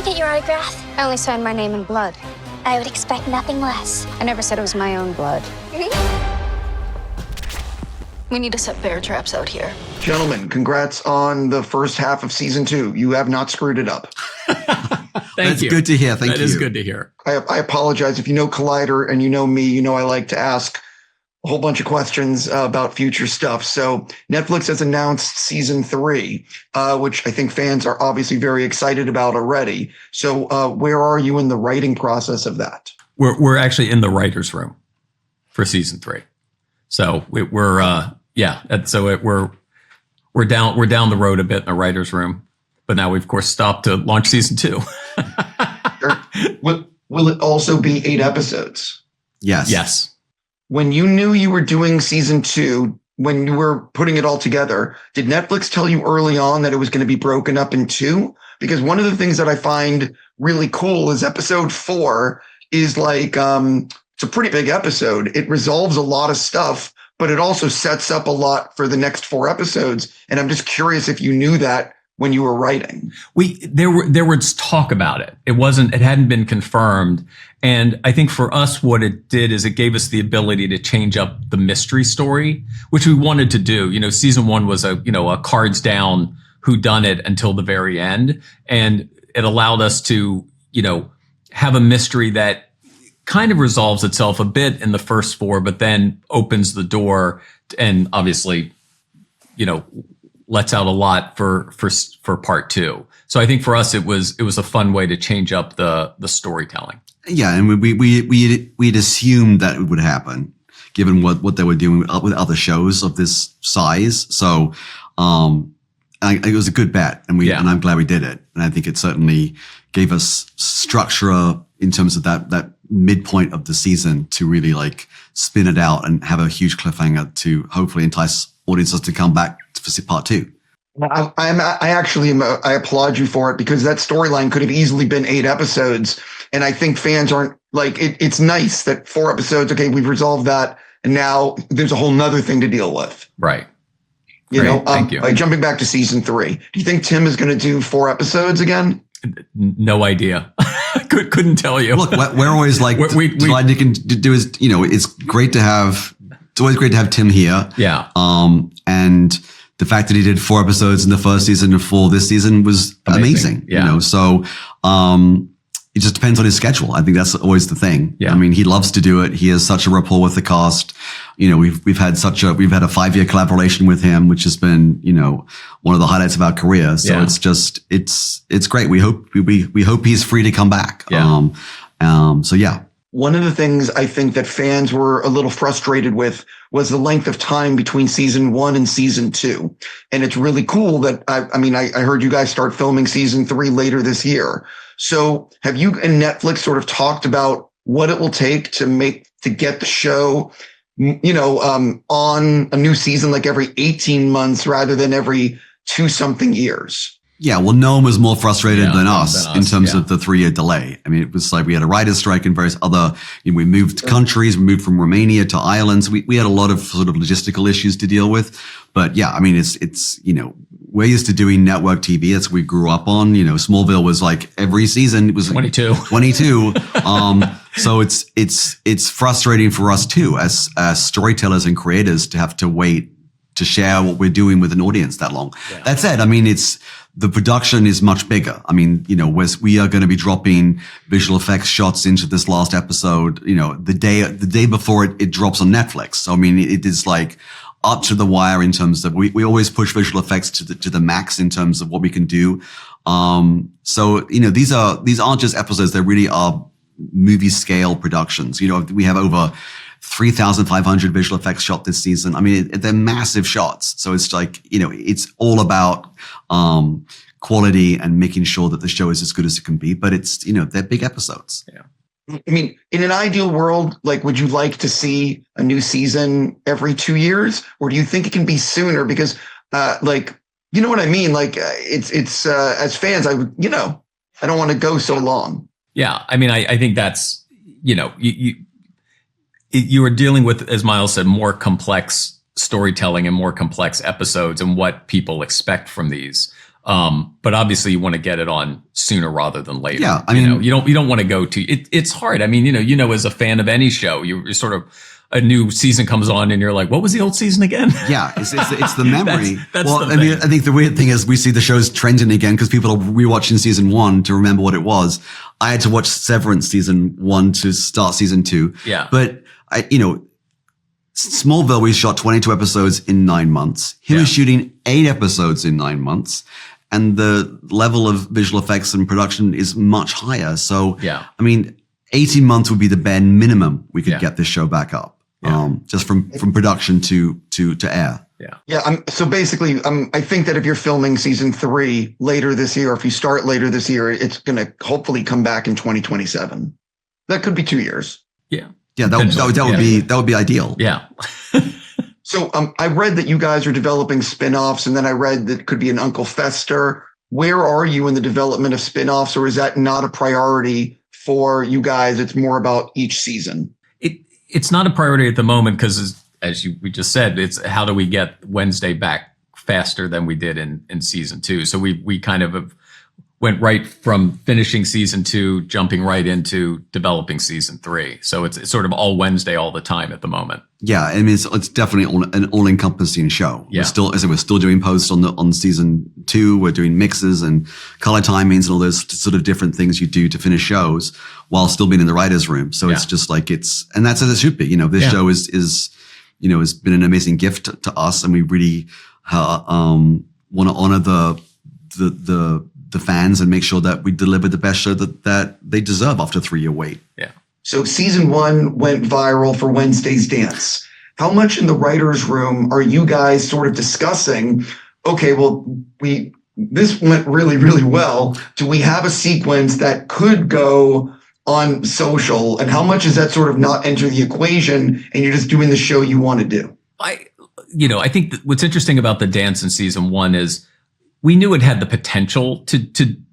I get your autograph? I only signed my name in blood. I would expect nothing less. I never said it was my own blood. We need to set bear traps out here. Gentlemen, congrats on the first half of season 2. You have not screwed it up. That's good to hear. Thank you. That is good to hear. I apologize. If you know Collider and you know me, you know I like to ask a whole bunch of questions about future stuff. So Netflix has announced season 3, which I think fans are obviously very excited about already. So where are you in the writing process of that? We're actually in the writer's room for season 3. So we're down the road a bit in the writer's room, but now we've of course stopped to launch season 2. Will it also be 8 episodes? Yes. When you knew you were doing season 2, when you were putting it all together, did Netflix tell you early on that it was going to be broken up in 2? Because one of the things that I find really cool is episode 4 is like, it's a pretty big episode. It resolves a lot of stuff, but it also sets up a lot for the next 4 episodes. And I'm just curious if you knew that when you were writing. There was talk about it. It hadn't been confirmed. And I think for us, what it did is it gave us the ability to change up the mystery story, which we wanted to do. You know, season 1 was a cards down whodunit until the very end. And it allowed us to, have a mystery that kind of resolves itself a bit in the first 4, but then opens the door and obviously, lets out a lot for part 2. So I think for us, it was a fun way to change up the storytelling. Yeah, and we'd assumed that it would happen, given what they were doing with other shows of this size. So, it was a good bet, and I'm glad we did it. And I think it certainly gave us structure in terms of that midpoint of the season to really spin it out and have a huge cliffhanger to hopefully entice audiences to come back for part 2. I applaud you for it, because that storyline could have easily been 8 episodes. And I think fans aren't it's nice that 4 episodes. Okay, we've resolved that. And now there's a whole nother thing to deal with. Right. Thank you. Jumping back to season 3, do you think Tim is going to do 4 episodes again? No idea. Couldn't tell you. Look, we're always like, what Nick can do is, it's great to have, it's always great to have Tim here. Yeah. And the fact that he did 4 episodes in the first season and 4 this season was amazing. Yeah. So, it just depends on his schedule. I think that's always the thing. Yeah. I mean, he loves to do it. He has such a rapport with the cast. We've had a 5-year collaboration with him, which has been, one of the highlights of our career. So it's great. We hope he's free to come back. Yeah. So yeah. One of the things I think that fans were a little frustrated with was the length of time between season 1 and season 2. And it's really cool that I heard you guys start filming season 3 later this year. So have you and Netflix sort of talked about what it will take to get the show, on a new season, like every 18 months rather than every 2-something years? Yeah, well, no one was more frustrated than us in terms of the 3-year delay. I mean, it was like we had a writer's strike and various other, we moved countries, we moved from Romania to Ireland. So we had a lot of sort of logistical issues to deal with. But yeah, I mean, it's we're used to doing network TV. That's what we grew up on. Smallville was like every season it was 22. So it's frustrating for us too, as storytellers and creators, to have to wait to share what we're doing with an audience that long. Yeah. That said, I mean, the production is much bigger. I mean, we are going to be dropping visual effects shots into this last episode, the day before it drops on Netflix. So, I mean, it is like up to the wire in terms of, we always push visual effects to the max in terms of what we can do. So, these aren't just episodes. They really are movie scale productions. We have over 3,500 visual effects shot this season. I mean, they're massive shots. So it's like, it's all about quality and making sure that the show is as good as it can be. But it's, they're big episodes. Yeah. I mean, in an ideal world, would you like to see a new season every 2 years? Or do you think it can be sooner? Because, you know what I mean? It's as fans, I don't want to go so long. Yeah. I mean, I think that's, you are dealing with, as Miles said, more complex storytelling and more complex episodes and what people expect from these. But obviously you want to get it on sooner rather than later. Yeah. I mean, you don't want to go to it's hard. I mean, as a fan of any show, you're sort of, a new season comes on and you're like, what was the old season again? Yeah, it's the memory. That's well, the I mean, thing. I think the weird thing is we see the show's trending again because people are rewatching season 1 to remember what it was. I had to watch Severance season 1 to start season 2. Yeah. But Smallville, we shot 22 episodes in 9 months. He was shooting 8 episodes in 9 months. And the level of visual effects and production is much higher. So, I mean, 18 months would be the bare minimum we could get this show back up. Just from production to air. Yeah. So basically, I think that if you're filming season 3 later this year, or if you start later this year, it's going to hopefully come back in 2027. That could be 2 years. Yeah. Yeah. That would be ideal. Yeah. So I read that you guys are developing spin-offs, and then I read that it could be an Uncle Fester. Where are you in the development of spin-offs, or is that not a priority for you guys? It's more about each season. It's not a priority at the moment because, we just said, it's how do we get Wednesday back faster than we did in season 2. So we kind of went right from finishing season 2, jumping right into developing season 3. So it's sort of all Wednesday all the time at the moment. Yeah, I mean it's definitely an all-encompassing show. Yeah. We're still doing posts on season 2. We're doing mixes and color timings and all those sort of different things you do to finish shows while still being in the writers' room. So it's just like and that's as it should be. This show is has been an amazing gift to us, and we really want to honor the fans and make sure that we deliver the best show that they deserve after a 3-year wait. Yeah. So season 1 went viral for Wednesday's Dance. How much in the writer's room are you guys sort of discussing, okay, well, this went really, really well. Do we have a sequence that could go on social? And how much is that sort of not enter the equation and you're just doing the show you want to do? I think that what's interesting about the dance in season 1 is we knew it had the potential to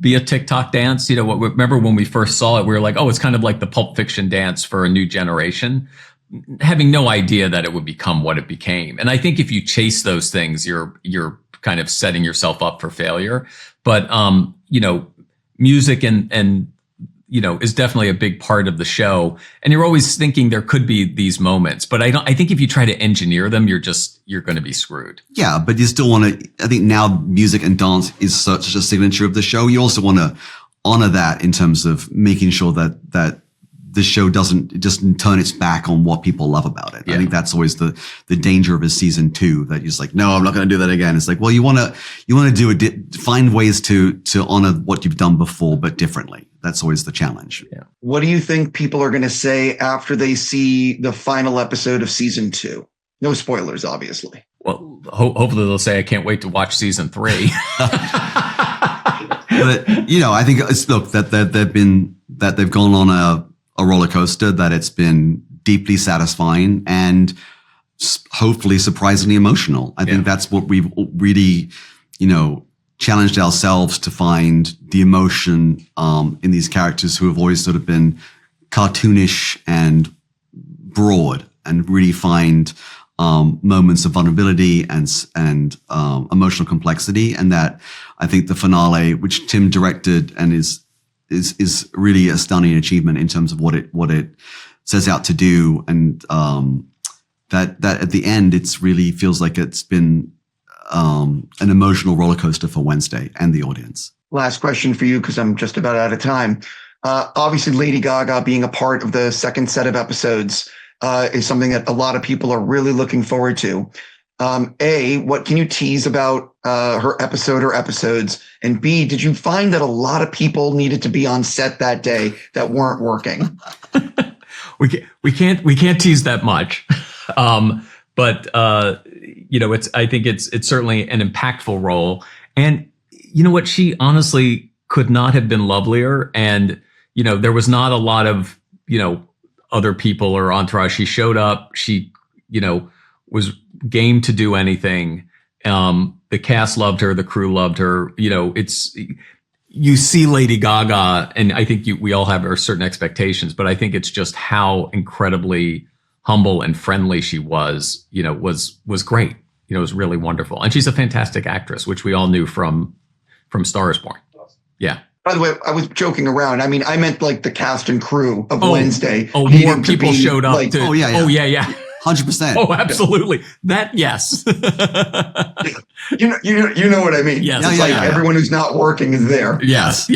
be a TikTok dance. Remember when we first saw it, we were like, oh, it's kind of like the Pulp Fiction dance for a new generation, having no idea that it would become what it became. And I think if you chase those things, you're kind of setting yourself up for failure. But, music and is definitely a big part of the show. And you're always thinking there could be these moments, but I think if you try to engineer them, you're going to be screwed. Yeah, but you still want to, I think now music and dance is such a signature of the show. You also want to honor that in terms of making sure that the show doesn't just turn its back on what people love about it. Yeah. I think that's always the danger of a season 2, that you're just like, no, I'm not going to do that again. It's like, well, you want to find ways to honor what you've done before, but differently. That's always the challenge. Yeah. What do you think people are going to say after they see the final episode of season 2? No spoilers, obviously. Well, hopefully they'll say, I can't wait to watch season 3. But, I think that they've gone on a roller coaster, that it's been deeply satisfying and hopefully surprisingly emotional. I think that's what we've really, challenged ourselves to find the emotion in these characters who have always sort of been cartoonish and broad, and really find moments of vulnerability and emotional complexity. And that I think the finale, which Tim directed and is really a stunning achievement in terms of what it sets out to do. And that at the end, it's really feels like it's been an emotional roller coaster for Wednesday and the audience. Last question for you, because I'm just about out of time. Obviously, Lady Gaga being a part of the second set of episodes is something that a lot of people are really looking forward to. What can you tease about her episode or episodes? And B, did you find that a lot of people needed to be on set that day that weren't working? We can't tease that much. But I think it's certainly an impactful role. And you know what? She honestly could not have been lovelier. And, there was not a lot of, other people or entourage. She showed up. She, was game to do anything. The cast loved her. The crew loved her. You see Lady Gaga, and I think we all have our certain expectations, but I think it's just how incredibly humble and friendly she was, was great. It was really wonderful. And she's a fantastic actress, which we all knew from from Star is Born. Yeah. By the way, I was joking around. I mean, I meant like the cast and crew of Wednesday. Oh, needing more to people be, showed up. like, Oh, yeah. 100%. Oh, absolutely. That, yes. You know what I mean? Yes. It's like everyone who's not working is there. Yes.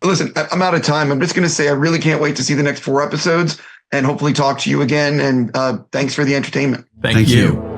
Listen, I'm out of time. I'm just going to say I really can't wait to see the next 4 episodes and hopefully talk to you again. And thanks for the entertainment. Thank you.